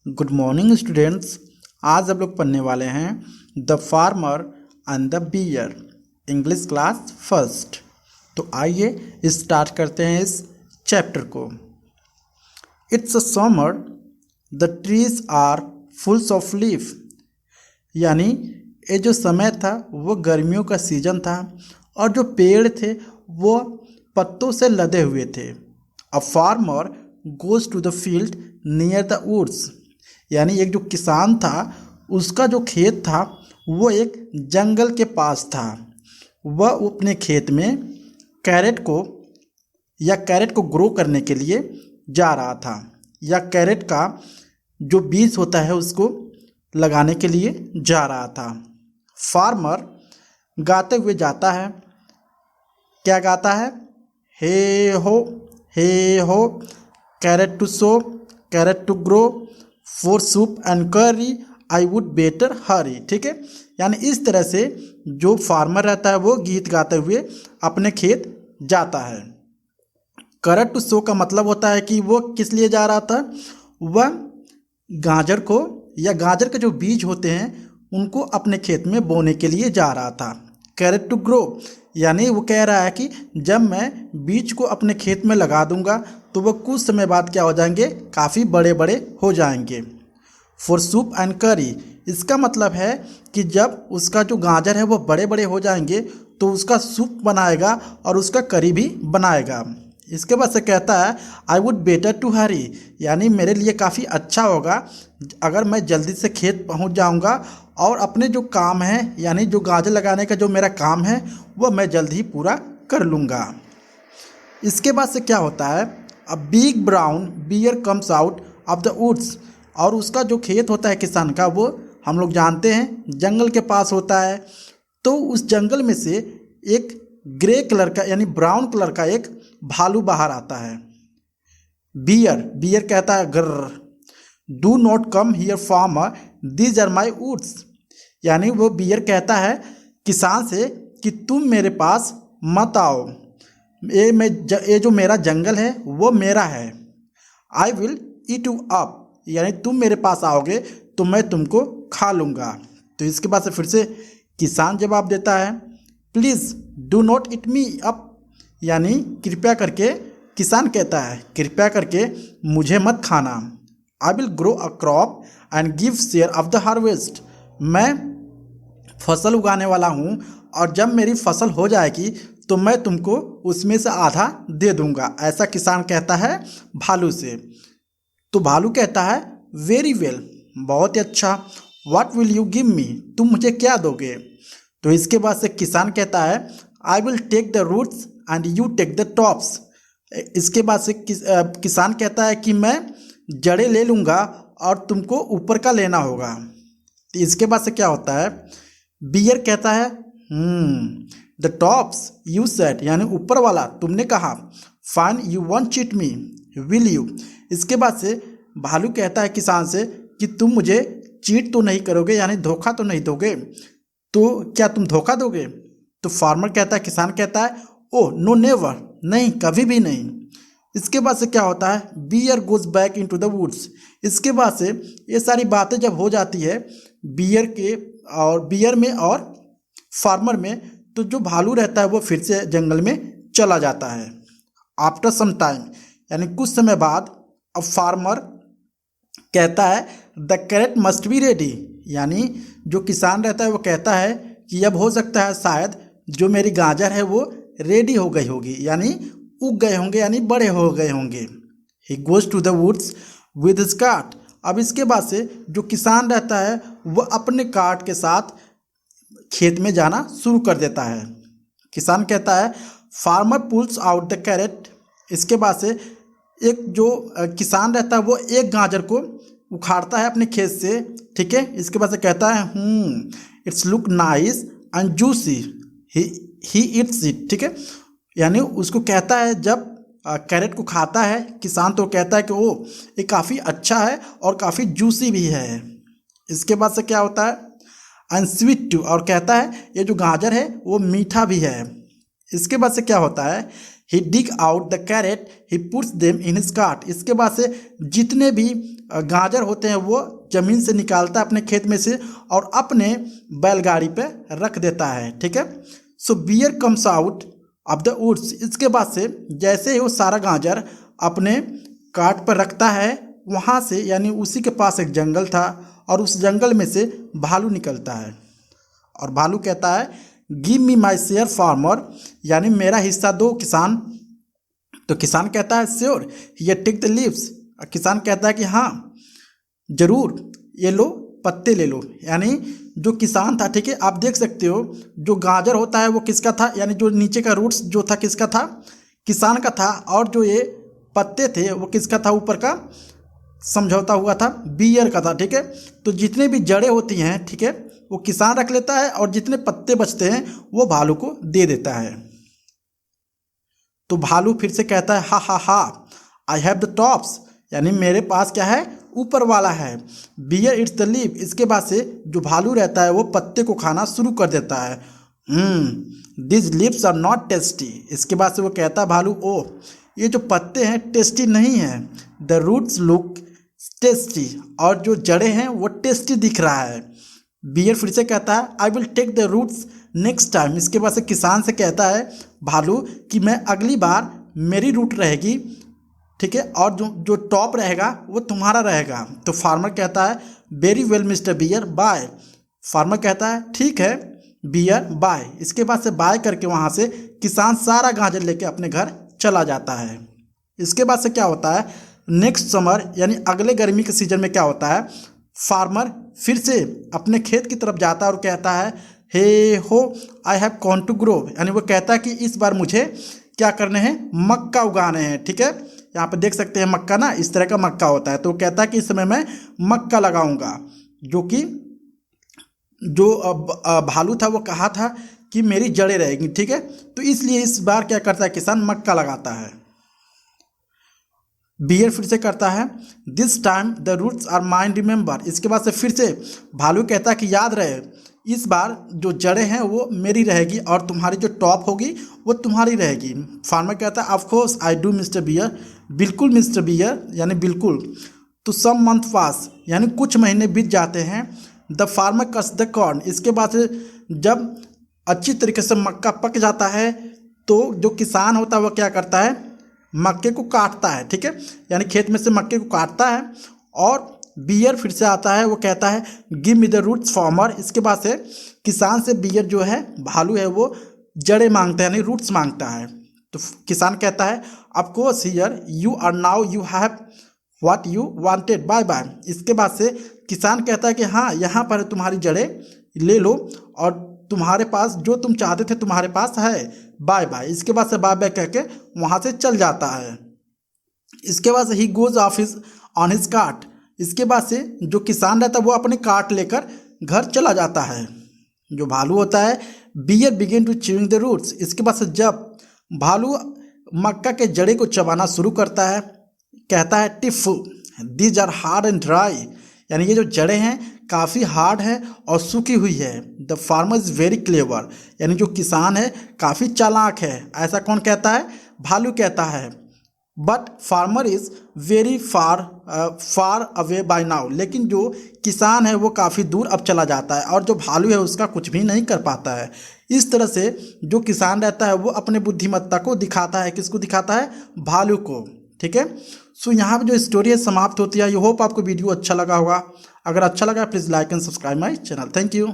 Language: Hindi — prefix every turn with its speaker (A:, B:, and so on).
A: Good morning students. आज हम लोग पढ़ने वाले हैं the farmer and the bear, English class first. तो आइए स्टार्ट करते हैं इस चैप्टर को। It's a summer, the trees are fulls of leaf. यानी ये जो समय था वो गर्मियों का सीजन था और जो पेड़ थे वो पत्तों से लदे हुए थे। A farmer goes to the field near the woods. यानी एक जो किसान था उसका जो खेत था वो एक जंगल के पास था। वह अपने खेत में कैरेट को ग्रो करने के लिए जा रहा था, या कैरेट का जो बीज होता है उसको लगाने के लिए जा रहा था। फार्मर गाते हुए जाता है। क्या गाता है? Hey ho, carrot to sow, carrot to grow, for soup and curry I would better हरी। ठीक है, यानी इस तरह से जो फार्मर रहता है वो गीत गाते हुए अपने खेत जाता है। कैरेट टू सो का मतलब होता है कि वो किस लिए जा रहा था? वह गाजर को, या गाजर के जो बीज होते हैं उनको अपने खेत में बोने के लिए जा रहा था। कैरेट टू ग्रो यानी वो कह रहा है कि जब मैं बीज को अपने खेत में लगा दूंगा तो वह कुछ समय बाद क्या हो जाएंगे? काफ़ी बड़े बड़े हो जाएंगे। फॉर सूप एंड करी, इसका मतलब है कि जब उसका जो गाजर है वो बड़े बड़े हो जाएंगे तो उसका सूप बनाएगा और उसका करी भी बनाएगा। इसके बाद से कहता है आई वुड बेटर टू हरी, यानी मेरे लिए काफ़ी अच्छा होगा अगर मैं जल्दी से खेत पहुंच जाऊंगा और अपने जो काम है, यानी जो गाजर लगाने का जो मेरा काम है वह मैं जल्द ही पूरा कर लूँगा। इसके बाद से क्या होता है? A big brown bear comes out of the woods. और उसका जो खेत होता है किसान का वो हम लोग जानते हैं जंगल के पास होता है। तो उस जंगल में से एक ग्रे कलर का यानी ब्राउन कलर का एक भालू बाहर आता है। बियर कहता है grr, do not come here farmer, these are my woods. यानी वो बियर कहता है किसान से कि तुम मेरे पास मत आओ, ये जो मेरा जंगल है वो मेरा है। I will eat you up, यानी तुम मेरे पास आओगे तो मैं तुमको खा लूँगा। तो इसके बाद से फिर से किसान जवाब देता है please do not eat me up, यानी कृपया करके, किसान कहता है कृपया करके मुझे मत खाना। I will grow a crop and give share of the harvest. मैं फसल उगाने वाला हूँ और जब मेरी फसल हो जाएगी तो मैं तुमको उसमें से आधा दे दूंगा, ऐसा किसान कहता है भालू से। तो भालू कहता है वेरी वेल, बहुत ही अच्छा। What will you give me, तुम मुझे क्या दोगे? तो इसके बाद से किसान कहता है I will take the roots and you take the tops. इसके बाद से किसान कहता है कि मैं जड़ें ले लूँगा और तुमको ऊपर का लेना होगा। तो इसके बाद से क्या होता है? बियर कहता है द टॉप्स यू सेड, यानी ऊपर वाला तुमने कहा। Fine you want cheat me, will you. इसके बाद से भालू कहता है किसान से कि तुम मुझे चीट तो नहीं करोगे, यानी धोखा तो नहीं दोगे, तो क्या तुम धोखा दोगे? तो फार्मर कहता है, किसान कहता है ओह नो नेवर, नहीं कभी भी नहीं। इसके बाद से क्या होता है? Bear goes back into the woods. इसके बाद से ये सारी बातें जब हो जाती है बियर में और फार्मर में, तो जो भालू रहता है वो फिर से जंगल में चला जाता है। आफ्टर सम टाइम, यानी कुछ समय बाद, अब फार्मर कहता है the carat must be ready, यानी जो किसान रहता है वो कहता है कि अब हो सकता है शायद जो मेरी गाजर है वो रेडी हो गई होगी, यानी उग गए होंगे, यानी बड़े हो गए होंगे। He goes to the woods with his cart. अब इसके बाद से जो किसान रहता है वह अपने कार्ट के साथ खेत में जाना शुरू कर देता है। किसान कहता है farmer pools out the carat. इसके बाद से एक जो किसान रहता है वो एक गाजर को उखाड़ता है अपने खेत से। ठीक है, इसके बाद से कहता है it's look nice and juicy, he it's it. ठीक है, यानी उसको कहता है जब कैरेट को खाता है किसान तो कहता है कि ओ ये काफ़ी अच्छा है और काफ़ी जूसी भी है। इसके बाद से क्या होता है? एंड स्वीट टू, और कहता है ये जो गाजर है वो मीठा भी है। इसके बाद से क्या होता है he dig out the carrot, he puts them in his cart. इसके बाद से जितने भी गाजर होते हैं वो ज़मीन से निकालता है अपने खेत में से और अपने बैलगाड़ी पे रख देता है। ठीक है, so bear comes out of the woods. इसके बाद से जैसे ही वो सारा गाजर अपने कार्ट पर रखता है, वहाँ से यानी उसी के पास एक जंगल था और उस जंगल में से भालू निकलता है और भालू कहता है give me my share farmer, यानी मेरा हिस्सा दो किसान। तो किसान कहता है श्योर, ये टेक द लीव्स। किसान कहता है कि हाँ जरूर, ये लो पत्ते ले लो। यानी जो किसान था, ठीक है, आप देख सकते हो जो गाजर होता है वो किसका था, यानी जो नीचे का रूट्स जो था किसका था, किसान का था, और जो ये पत्ते थे वो किसका था, ऊपर का समझौता हुआ था बियर का था। ठीक है, तो जितने भी जड़ें होती हैं, ठीक है, वो किसान रख लेता है और जितने पत्ते बचते हैं वो भालू को दे देता है। तो भालू फिर से कहता है हा हा हा, आई हैव द टॉप्स, यानी मेरे पास क्या है, ऊपर वाला है। Bear eats the leaf. इसके बाद से जो भालू रहता है वो पत्ते को खाना शुरू कर देता है। This leaves are not tasty. इसके बाद से वो कहता है भालू, ओ ये जो पत्ते हैं टेस्टी नहीं है। द रूट्स लुक टेस्टी, और जो जड़ें हैं वो टेस्टी दिख रहा है। बियर फिर से कहता है I will take the roots next time. इसके बाद से किसान से कहता है भालू कि मैं अगली बार मेरी रूट रहेगी, ठीक है, और जो जो टॉप रहेगा वो तुम्हारा रहेगा। तो फार्मर कहता है very well mister bear, bye. Farmer कहता है ठीक है बियर, बाय। इसके बाद से बाय करके वहाँ से किसान सारा गाजर लेके अपने घर चला जाता है। इसके बाद से क्या होता है, नेक्स्ट समर यानी अगले गर्मी के सीजन में क्या होता है, फार्मर फिर से अपने खेत की तरफ जाता है और कहता है hey ho I have corn to grow, यानी वो कहता है कि इस बार मुझे क्या करने हैं, मक्का उगाने हैं। ठीक है, यहाँ पे देख सकते हैं मक्का ना, इस तरह का मक्का होता है। तो वो कहता है कि इस समय मैं मक्का लगाऊंगा, जो कि जो भालू था वो कहा था कि मेरी जड़ें रहेंगी। ठीक है, तो इसलिए इस बार क्या करता है, किसान मक्का लगाता है। बियर फिर से करता है this time the roots are mine remember. इसके बाद से फिर से भालू कहता है कि याद रहे इस बार जो जड़ें हैं वो मेरी रहेगी और तुम्हारी जो टॉप होगी वो तुम्हारी रहेगी। फार्मर कहता है of course I do mister bear, बिल्कुल मिस्टर बियर, यानी बिल्कुल। तो सम मंथ पास, यानी कुछ महीने बीत जाते हैं। The farmer cuts the corn. इसके बाद से जब अच्छी तरीके से मक्का पक जाता है तो जो किसान होता है वो क्या करता है, मक्के को काटता है। ठीक है, यानी खेत में से मक्के को काटता है। और बियर फिर से आता है, वो कहता है give me the roots farmer. इसके बाद से किसान से बियर जो है, भालू है, वो जड़ें मांगता है, यानी रूट्स मांगता है। तो किसान कहता है of course here you are now you have what you wanted, bye bye. इसके बाद से किसान कहता है कि हाँ यहाँ पर तुम्हारी जड़ें ले लो और तुम्हारे पास जो तुम चाहते थे तुम्हारे पास है, बाय बाय। इसके बाद से बाय बाय कह के वहाँ से चल जाता है। इसके बाद से he goes off his on his cart. इसके बाद से जो किसान रहता है वो अपने कार्ट लेकर घर चला जाता है। जो भालू होता है bear begin to chewing the roots. इसके बाद से जब भालू मक्का के जड़े को चबाना शुरू करता है, कहता है tiff these are hard and dry, यानी ये जो जड़ें हैं काफ़ी हार्ड है और सूखी हुई है। The farmer is very clever, यानी जो किसान है काफ़ी चालाक है। ऐसा कौन कहता है, भालू कहता है। But farmer is very far away by now, लेकिन जो किसान है वो काफ़ी दूर अब चला जाता है और जो भालू है उसका कुछ भी नहीं कर पाता है। इस तरह से जो किसान रहता है वो अपने बुद्धिमत्ता को दिखाता है। किसको दिखाता है, भालू को। ठीक है, सो यहाँ पे जो स्टोरी है समाप्त होती है। आई होप आपको वीडियो अच्छा लगा होगा। अगर अच्छा लगा please like and subscribe my channel. Thank you.